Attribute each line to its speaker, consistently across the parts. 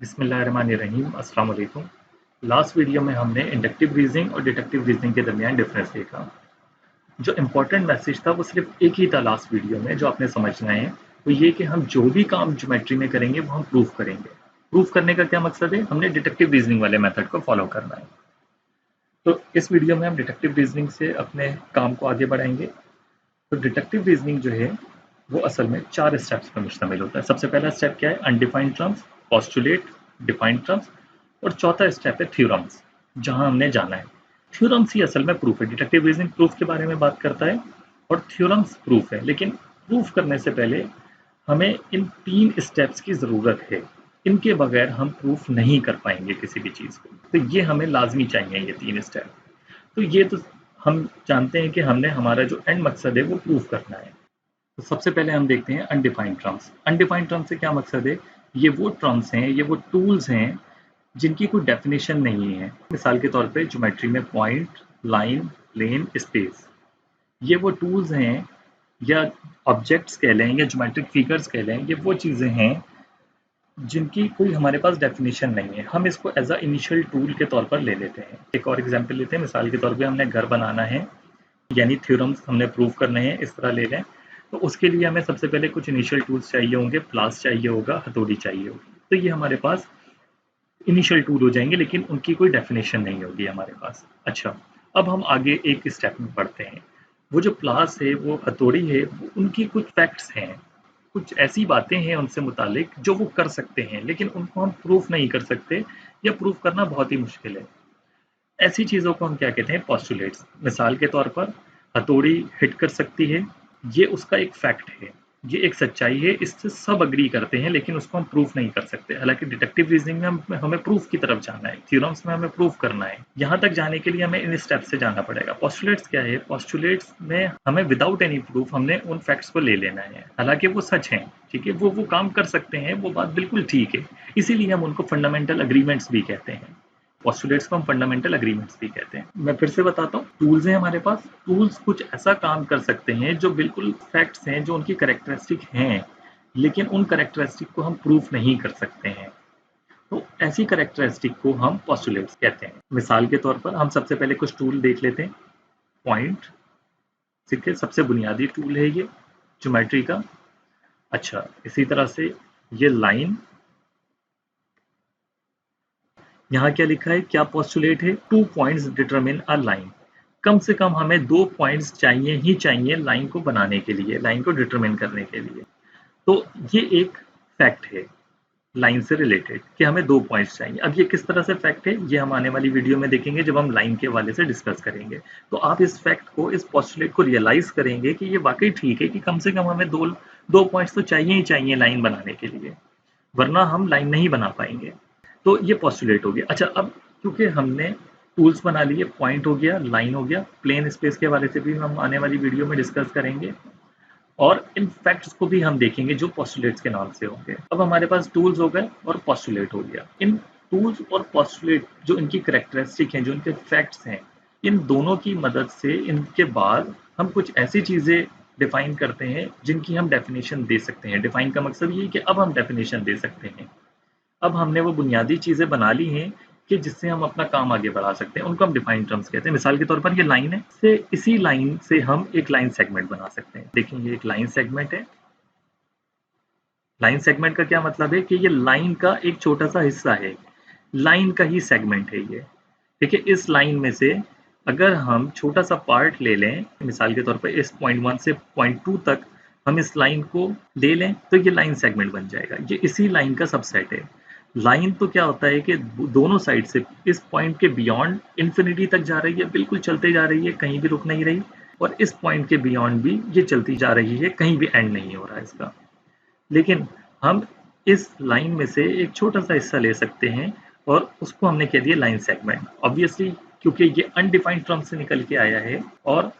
Speaker 1: बिस्मिल्लाहिर्रहमानिर्रहीम अस्सलाम वालेकुम। लास्ट वीडियो में हमने इंडक्टिव रीजनिंग और डिडक्टिव रीजनिंग के दरमियान डिफरेंस देखा। जो इंपॉर्टेंट मैसेज था वो सिर्फ एक ही था लास्ट वीडियो में जो आपने समझना है, वो ये कि हम जो भी काम ज्योमेट्री में करेंगे वो हम प्रूफ करेंगे। प्रूफ करने का क्या मकसद है? हमने डिडक्टिव रीजनिंग वाले मेथड को फॉलो करना है। तो इस वीडियो में हम डिडक्टिव रीजनिंग से अपने काम को आगे बढ़ाएंगे। तो डिडक्टिव रीजनिंग जो है वो असल में 4 स्टेप्स पर मुश्तमिल होता है। सबसे पहला स्टेप क्या है? Undefined terms, postulate, defined terms, और चौथा स्टेप है थ्योरम्स, जहां हमने जाना है। थ्योरम्स ही असल में प्रूफ है। डिडक्टिव रीजनिंग प्रूफ के बारे में बात करता है और थ्योरम्स प्रूफ है, लेकिन प्रूफ करने से पहले हमें इन 3 स्टेप्स की ज़रूरत है। इनके बगैर हम प्रूफ नहीं कर पाएंगे किसी भी चीज़ को। तो ये हमें लाजमी चाहिए, ये 3 स्टेप। तो ये तो हम जानते हैं कि हमने हमारा जो एंड मकसद है वो प्रूफ करना है। तो सबसे पहले हम देखते हैं अनडिफाइंड टर्म्स। अनडिफाइंड टर्म से क्या मकसद है? ये वो टर्म्स हैं, ये वो टूल्स हैं जिनकी कोई डेफिनेशन नहीं है। मिसाल के तौर पे ज्योमेट्री में पॉइंट, लाइन, प्लेन, स्पेस, ये वो टूल्स हैं, या ऑब्जेक्ट्स कह लें या ज्योमेट्रिक फिगर्स कह लें, ये वो चीज़ें हैं जिनकी कोई हमारे पास डेफिनेशन नहीं है। हम इसको एज अ इनिशियल टूल के तौर पर ले लेते हैं। एक और एग्जांपल लेते हैं। मिसाल के तौर पे हमने घर बनाना है, यानी थ्योरम्स हमने प्रूव करने हैं, इस तरह ले लें। तो उसके लिए हमें सबसे पहले कुछ इनिशियल टूल्स चाहिए होंगे, प्लास चाहिए होगा, हथौड़ी चाहिए होगी। तो ये हमारे पास इनिशियल टूल हो जाएंगे, लेकिन उनकी कोई डेफिनेशन नहीं होगी हमारे पास। अच्छा, अब हम आगे एक स्टेप में बढ़ते हैं। वो जो प्लास है, वो हथौड़ी है, वो उनकी कुछ फैक्ट्स हैं, कुछ ऐसी बातें हैं उनसे मुतालिक जो वो कर सकते हैं, लेकिन उनको हम प्रूफ नहीं कर सकते, या प्रूफ करना बहुत ही मुश्किल है। ऐसी चीज़ों को हम क्या कहते हैं? पोस्टुलेट्स। मिसाल के तौर पर हथौड़ी हिट कर सकती है, ये उसका एक फैक्ट है, ये एक सच्चाई है, इससे सब अग्री करते हैं, लेकिन उसको हम प्रूफ नहीं कर सकते। हालांकि डिडक्टिव रीजनिंग में हमें प्रूफ की तरफ जाना है, थ्योरम्स में हमें प्रूफ करना है। यहाँ तक जाने के लिए हमें इन स्टेप से जाना पड़ेगा। पोस्टुलेट्स क्या है? पोस्टुलेट्स में हमें विदाउट एनी प्रूफ हमने उन फैक्ट्स को ले लेना है, हालांकि वो सच हैं, ठीक है, वो काम कर सकते हैं, वो बात बिल्कुल ठीक है। इसीलिए हम उनको फंडामेंटल अग्रीमेंट्स भी कहते हैं। पोस्टुलेट्स को हम फंडामेंटल अग्रीमेंट्स भी कहते हैं। मैं फिर से बताता हूँ, टूल्स हैं हमारे पास। टूल्स कुछ ऐसा काम कर सकते हैं जो बिल्कुल फैक्ट्स हैं, जो उनकी करेक्टरिस्टिक हैं, लेकिन उन करेक्टरिस्टिक को हम प्रूफ नहीं कर सकते हैं। तो ऐसी करेक्टरिस्टिक को हम पोस्टुलेट्स कहते हैं। मिसाल के तौर पर हम सबसे पहले कुछ टूल देख लेते हैं। पॉइंट, ठीक है, सबसे बुनियादी टूल है ये ज्योमेट्री का। अच्छा, इसी तरह से ये लाइन, यहाँ क्या लिखा है? क्या पोस्टुलेट है? 2 पॉइंट्स डिटरमिन अ लाइन। कम से कम हमें 2 पॉइंट्स चाहिए ही चाहिए लाइन को बनाने के लिए, लाइन को डिटरमिन करने के लिए। तो ये एक फैक्ट है लाइन से रिलेटेड, कि हमें 2 पॉइंट्स चाहिए। अब ये किस तरह से फैक्ट है, ये हम आने वाली वीडियो में देखेंगे जब हम लाइन के हवाले से डिस्कस करेंगे। तो आप इस फैक्ट को, इस पोस्टुलेट को रियलाइज करेंगे कि ये वाकई ठीक है, कि कम से कम हमें दो पॉइंट्स तो चाहिए ही चाहिए लाइन बनाने के लिए, वरना हम लाइन नहीं बना पाएंगे। तो ये पोस्टुलेट हो गया। अच्छा, अब क्योंकि हमने टूल्स बना लिए, पॉइंट हो गया, लाइन हो गया, प्लेन स्पेस के हवाले से भी हम आने वाली वीडियो में डिस्कस करेंगे, और इन फैक्ट्स को भी हम देखेंगे जो पोस्टुलेट्स के नाम से होंगे। अब हमारे पास टूल्स हो गए और पोस्टुलेट हो गया। इन टूल्स और पोस्टुलेट जो इनकी करेक्टरिस्टिक हैं, जो इनके फैक्ट्स हैं, इन दोनों की मदद से इनके बाद हम कुछ ऐसी चीज़ें डिफाइन करते हैं जिनकी हम डेफिनेशन दे सकते हैं। डिफाइन का मकसद ये है कि अब हम डेफिनेशन दे सकते हैं। अब हमने वो बुनियादी चीज़ें बना ली हैं कि जिससे हम अपना काम आगे बढ़ा सकते हैं, उनको हम डिफाइंड टर्म्स कहते हैं। मिसाल के तौर पर ये लाइन है, से इसी लाइन से हम एक लाइन सेगमेंट बना सकते हैं। देखिए, ये एक लाइन सेगमेंट है। लाइन सेगमेंट का क्या मतलब है? कि ये लाइन का एक छोटा सा हिस्सा है, लाइन का ही सेगमेंट है ये। देखिए, इस लाइन में से अगर हम छोटा सा पार्ट ले लें, मिसाल के तौर पर इस पॉइंट 1 से पॉइंट 2 तक हम इस लाइन को ले लें, तो ये लाइन सेगमेंट बन जाएगा। ये इसी लाइन का सबसेट है। लाइन तो क्या होता है कि दोनों साइड से इस पॉइंट के बियॉन्ड इन्फिनिटी तक जा रही है, बिल्कुल चलते जा रही है, कहीं भी रुक नहीं रही, और इस पॉइंट के बियॉन्ड भी ये चलती जा रही है, कहीं भी एंड नहीं हो रहा है इसका। लेकिन हम इस लाइन में से एक छोटा सा हिस्सा ले सकते हैं, और उसको हमने कह दिया लाइन सेगमेंट। ऑब्वियसली, क्योंकि ये अनडिफाइंड टर्म से निकल के आया है, और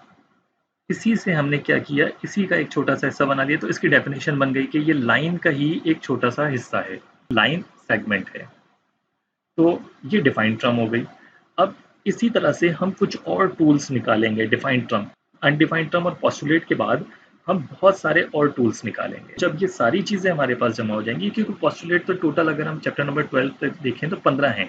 Speaker 1: इसी से हमने क्या किया, इसी का एक छोटा सा हिस्सा बना लिया, तो इसकी डेफिनेशन बन गई कि ये लाइन का ही एक छोटा सा हिस्सा है, लाइन सेगमेंट है। तो ये डिफाइंड टर्म हो गई। अब इसी तरह से हम कुछ और टूल्स निकालेंगे डिफाइंड टर्म, अनडिफाइंड टर्म और पोस्टुलेट के बाद हम बहुत सारे और टूल्स निकालेंगे। जब ये सारी चीज़ें हमारे पास जमा हो जाएंगी, क्योंकि पोस्टुलेट तो टोटल अगर हम चैप्टर नंबर 12 तक देखें तो 15 हैं,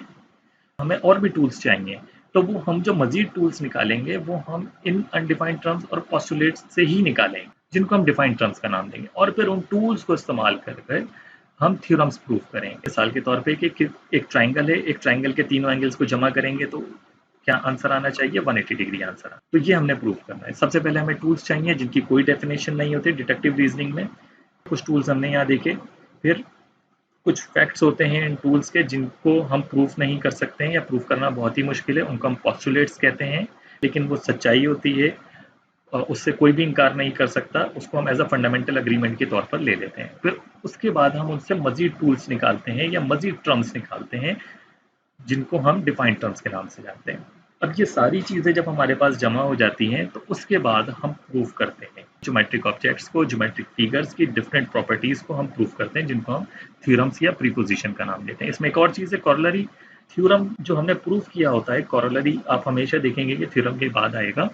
Speaker 1: हमें और भी टूल्स चाहिए। तो वो हम जो मजीद टूल्स निकालेंगे वो हम इन अनडिफाइंड टर्म्स और पोस्टुलेट्स से ही निकालेंगे, जिनको हम डिफाइंड टर्म्स का नाम देंगे, और फिर उन टूल्स को इस्तेमाल कर हम थ्योरम्स प्रूव करेंगे। मिसाल के तौर पे कि एक ट्राइंगल है, एक ट्राइंगल के तीनों एंगल्स को जमा करेंगे तो क्या आंसर आना चाहिए? 180 डिग्री आंसर। तो ये हमने प्रूव करना है। सबसे पहले हमें टूल्स चाहिए जिनकी कोई डेफिनेशन नहीं होती डिडक्टिव रीजनिंग में। कुछ टूल्स हमने यहाँ देखे। फिर कुछ फैक्ट्स होते हैं इन टूल्स के जिनको हम प्रूफ नहीं कर सकते हैं या प्रूफ करना बहुत ही मुश्किल है, उनको हम पोस्टुलेट्स कहते हैं, लेकिन वो सच्चाई होती है और उससे कोई भी इनकार नहीं कर सकता। उसको हम एज अ फंडामेंटल अग्रीमेंट के तौर पर ले लेते हैं। फिर उसके बाद हम उनसे मजीद टूल्स निकालते हैं या मजीद टर्म्स निकालते हैं जिनको हम डिफाइंड टर्म्स के नाम से जानते हैं। अब ये सारी चीज़ें जब हमारे पास जमा हो जाती हैं तो उसके बाद हम प्रूफ करते हैं ज्योमेट्रिक ऑब्जेक्ट्स को, ज्योमेट्रिक फिगर्स की डिफरेंट प्रॉपर्टीज़ को हम प्रूफ करते हैं, जिनको हम थ्योरम्स या प्रीपोजिशन का नाम देते हैं। इसमें एक और चीज़ है, कॉरोलरी थ्योरम जो हमने प्रूफ किया होता है। कॉरोलरी आप हमेशा देखेंगे कि थ्योरम के बाद आएगा।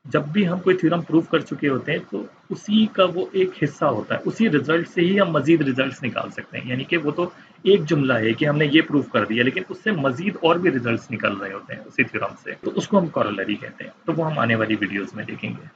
Speaker 1: जब भी हम कोई थ्योरम प्रूव कर चुके होते हैं तो उसी का वो एक हिस्सा होता है, उसी रिजल्ट से ही हम मजीद रिजल्ट्स निकाल सकते हैं। यानी कि वो तो एक जुमला है कि हमने ये प्रूव कर दिया, लेकिन उससे मजीद और भी रिजल्ट्स निकल रहे होते हैं उसी थ्योरम से, तो उसको हम कॉरोलरी कहते हैं। तो वो हम आने वाली वीडियोस में देखेंगे।